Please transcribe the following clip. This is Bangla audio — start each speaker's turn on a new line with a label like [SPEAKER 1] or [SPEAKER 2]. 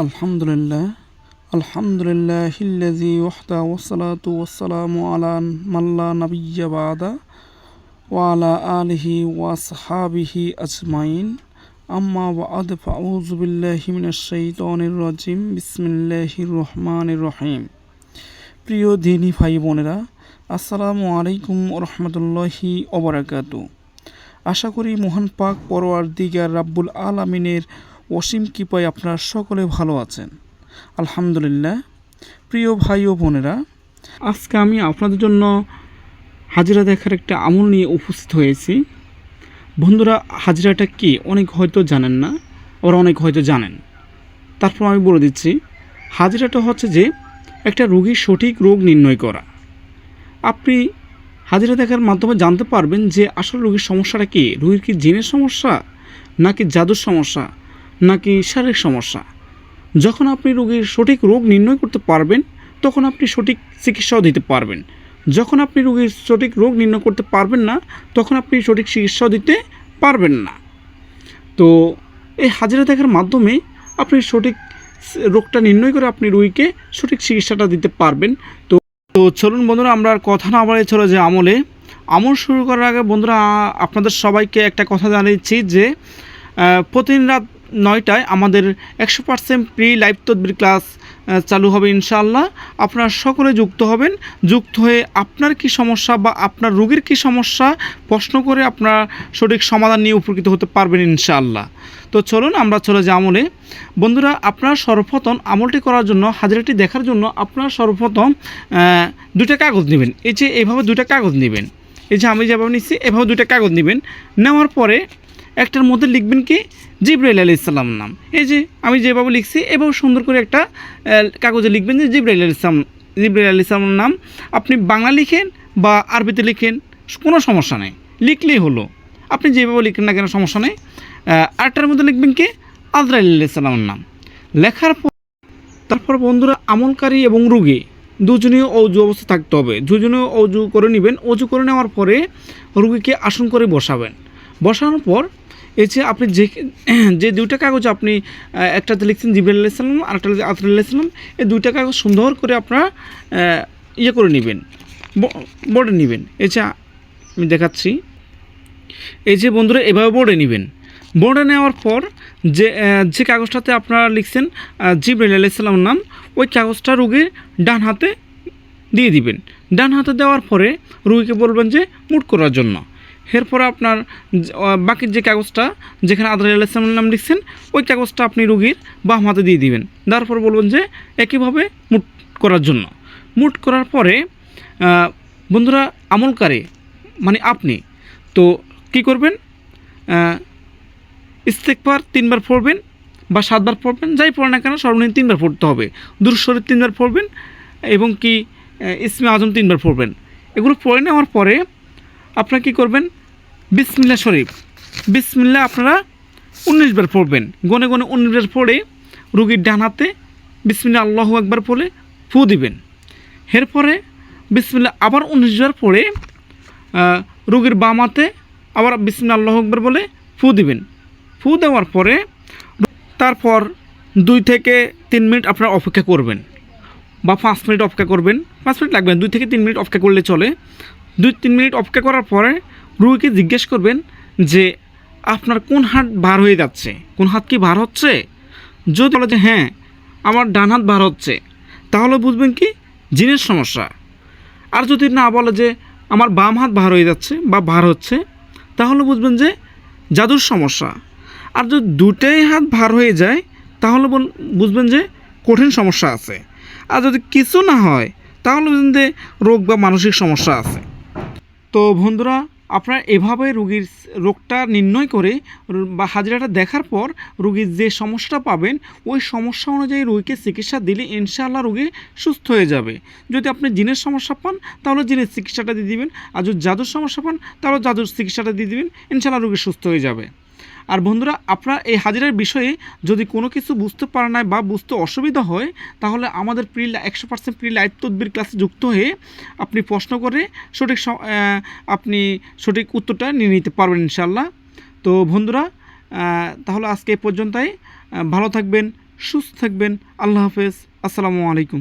[SPEAKER 1] আলহামদুলিল্লাহ আলহামদুলিল্লাহিল্লাযী ওয়াহদা ওয়াসসালাতু ওয়াসসালামু আলা মাল্লা নাবিয়্যা বাদা ওয়া আলা আলিহি ওয়া আসহাবিহি আজমাইন আম্মা বা'দ ফাউযু বিল্লাহি মিনাশ শাইতানির রাজিম বিসমিল্লাহির রহমানির রহিম। প্রিয় দিনী ভাই বোনেরা, আসসালামু আলাইকুম ওয়া রাহমাতুল্লাহি ওয়া বারাকাতুহু। আশা করি মহান পাক পরওয়ারদিগার রাব্বুল আলামিনের অসীম কৃপায় আপনারা সকলে ভালো আছেন। আলহামদুলিল্লাহ। প্রিয় ভাই ও বোনেরা, আজকে আমি আপনাদের জন্য হাজিরা দেখার একটা আমল নিয়ে উপস্থিত হয়েছি। বন্ধুরা, হাজিরাটা কি অনেক হয়তো জানেন না, ওরা অনেক হয়তো জানেন। তারপর আমি বলে দিচ্ছি, হাজিরাটা হচ্ছে যে একটা রোগীর সঠিক রোগ নির্ণয় করা। আপনি হাজিরা দেখার মাধ্যমে জানতে পারবেন যে আসলে রোগীর সমস্যাটা কী। রোগীর কি জিনের সমস্যা, নাকি জাদুর সমস্যা, নাকি শারীরিক সমস্যা। যখন আপনি রোগীর সঠিক রোগ নির্ণয় করতে পারবেন, তখন আপনি সঠিক চিকিৎসাও দিতে পারবেন। যখন আপনি রোগীর সঠিক রোগ নির্ণয় করতে পারবেন না, তখন আপনি সঠিক চিকিৎসাও দিতে পারবেন না। তো এই হাজিরা দেখার মাধ্যমে আপনি সঠিক রোগটা নির্ণয় করে আপনি রোগীকে সঠিক চিকিৎসাটা দিতে পারবেন। তো চলুন বন্ধুরা, আমরা আর কথা না বাড়িয়ে চলে যে আমল শুরু করার আগে বন্ধুরা, আপনাদের সবাইকে একটা কথা জানিয়েছি যে প্রতিদিন রাত 9টায় আমাদের 100% প্রি লাইভ তদবির ক্লাস চালু হবে ইনশাআল্লাহ। আপনারা সকলে যুক্ত হবেন। যুক্ত হয়ে আপনার কি সমস্যা বা আপনার রোগীর কি সমস্যা প্রশ্ন করে আপনারা সঠিক সমাধান নিয়ে উপকৃত হতে পারবেন ইনশাআল্লাহ। তো চলুন আমরা চলে যাই আমলে। বন্ধুরা, আপনারা সর্বপ্রথম আমলটি করার জন্য, হাজিরাটি দেখার জন্য আপনারা সর্বপ্রথম 2টা কাগজ নেবেন। এই যে এইভাবে 2টা কাগজ নেবেন। এই যে আমি যেভাবে নিচ্ছি এভাবে 2টা কাগজ নেবেন। নেওয়ার পরে একটার মধ্যে লিখবেন কি জিবরাইল আলাইহিস সালাম নাম। এই যে আমি যেভাবে লিখছি এভাবে সুন্দর করে একটা কাগজে লিখবেন যে জিবরাইল আলাইহিস সালাম নাম। আপনি বাংলা লিখেন বা আরবিতে লিখেন, কোনো সমস্যা নেই, লিখলেই হলো। আপনি যেভাবে লিখেন না কেন সমস্যা নেই। আরটার মধ্যে লিখবেন কি আজরাইল আলাইহিস সালামের নাম। লেখার পর তারপর বন্ধুরা, আমলকারী এবং রোগী দুজনেও অজু অবস্থা থাকতে হবে। দুজনেও অজু করে নেবেন। অজু করে নেওয়ার পরে রোগীকে আসন করে বসাবেন। বসানোর পর এই যে আপনি যে 2টা কাগজ আপনি একটাতে লিখছেন জিবরাইল আলাইহিস সালাম আর একটা আজরাইল আলাইহিস সালাম, এই 2টা কাগজ সুন্দর করে আপনারা করে নেবেন, বোর্ডে নেবেন। এই যে আমি দেখাচ্ছি, এই যে বন্ধুরা এভাবে বোর্ডে নেবেন। বোর্ডে নেওয়ার পর যে কাগজটাতে আপনারা লিখছেন জিবরাইল আলাইহিস সালামের নাম, ওই কাগজটা রোগীর ডান হাতে দিয়ে দিবেন। ডান হাতে দেওয়ার পরে রোগীকে বলবেন যে মুট করার জন্য। এরপরে আপনার বাকি যে কাগজটা যেখানে আজরাইল আলাইহিস সালামের নাম লিখছেন, ওই কাগজটা আপনি রোগীর বাম হাতে দিয়ে দিবেন। দেওয়ার পর বলবেন যে একইভাবে মুট করার জন্য। মুট করার পরে বন্ধুরা, আমলকারী মানে আপনি তো কি করবেন, ইস্তেগফার 3বার পড়বেন বা 7বার পড়বেন, যাই পড়েন না কেন সর্বনিম্ন 3বার পড়তে হবে। দুরূদ শরীফ 3বার পড়বেন এবং কি ইসমে আজম 3বার পড়বেন। এগুলো পড়ে নেওয়ার পরে আপনারা কী করবেন, বিসমিল্লাহ শরীফ, বিসমিল্লাহ আপনারা 19বার পড়বেন। গনে গনে 19বার পড়ে রোগীর ডান হাতে বিসমিল্লাহ আল্লাহু আকবার পড়ে ফু দিবেন। এরপরে বিসমিল্লাহ আবার 19বার পড়ে রোগীর বাম হাতে আবার বিসমিল্লাহ আল্লাহু আকবার বলে ফু দিবেন। ফু দেওয়ার পরে তারপর 2 থেকে 3 মিনিট আপনারা অপেক্ষা করবেন বা 5 মিনিট অপেক্ষা করবেন। 5 মিনিট লাগবে, 2 থেকে 3 মিনিট অপেক্ষা করলে চলে। 2-3 মিনিট অপেক্ষা করার পরে রোগীকে জিজ্ঞেস করবেন যে আপনার কোন হাত বার হয়ে যাচ্ছে, কোন হাত কি বার হচ্ছে। যদি বলে যে হ্যাঁ আমার ডান হাত বার হচ্ছে, তাহলে বুঝবেন কি জিনের সমস্যা। আর যদি না বলে যে আমার বাম হাত বার হয়ে যাচ্ছে বা বার হচ্ছে, তাহলে বুঝবেন যে জাদুর সমস্যা। আর যদি 2টাই হাত ভার হয়ে যায়, তাহলে বুঝবেন যে কঠিন সমস্যা আছে। আর যদি কিছু না হয়, তাহলে বুঝবেন যে রোগ বা মানসিক সমস্যা আছে। তো বন্ধুরা, আপনারা এভাবে রোগীর রোগটা নির্ণয় করে বা হাজিরাটা দেখার পর রোগীর যে সমস্যাটা পাবেন, ওই সমস্যা অনুযায়ী রোগীকে চিকিৎসা দিলে ইনশাআল্লাহ রোগী সুস্থ হয়ে যাবে। যদি আপনি জিনের সমস্যা পান, তাহলে জিনের চিকিৎসাটা দিয়ে দিবেন। আর যদি জাদুর সমস্যা পান, তাহলে জাদুর চিকিৎসাটা দিয়ে দিবেন। ইনশাআল্লাহ রোগী সুস্থ হয়ে যাবে। আর বন্ধুরা, আপনারা এই হাজিরার বিষয়ে যদি কোনো কিছু বুঝতে পারেন না বা বুঝতে অসুবিধা হয়, তাহলে আমাদের 100% প্রি লাইভ তদবির ক্লাসে যুক্ত হয়ে আপনি প্রশ্ন করে আপনি সঠিক উত্তরটা নিয়ে নিতে পারবেন ইনশাআল্লাহ। তো বন্ধুরা, তাহলে আজকে এই পর্যন্তই। ভালো থাকবেন, সুস্থ থাকবেন। আল্লাহ হাফেজ। আসসালামু আলাইকুম।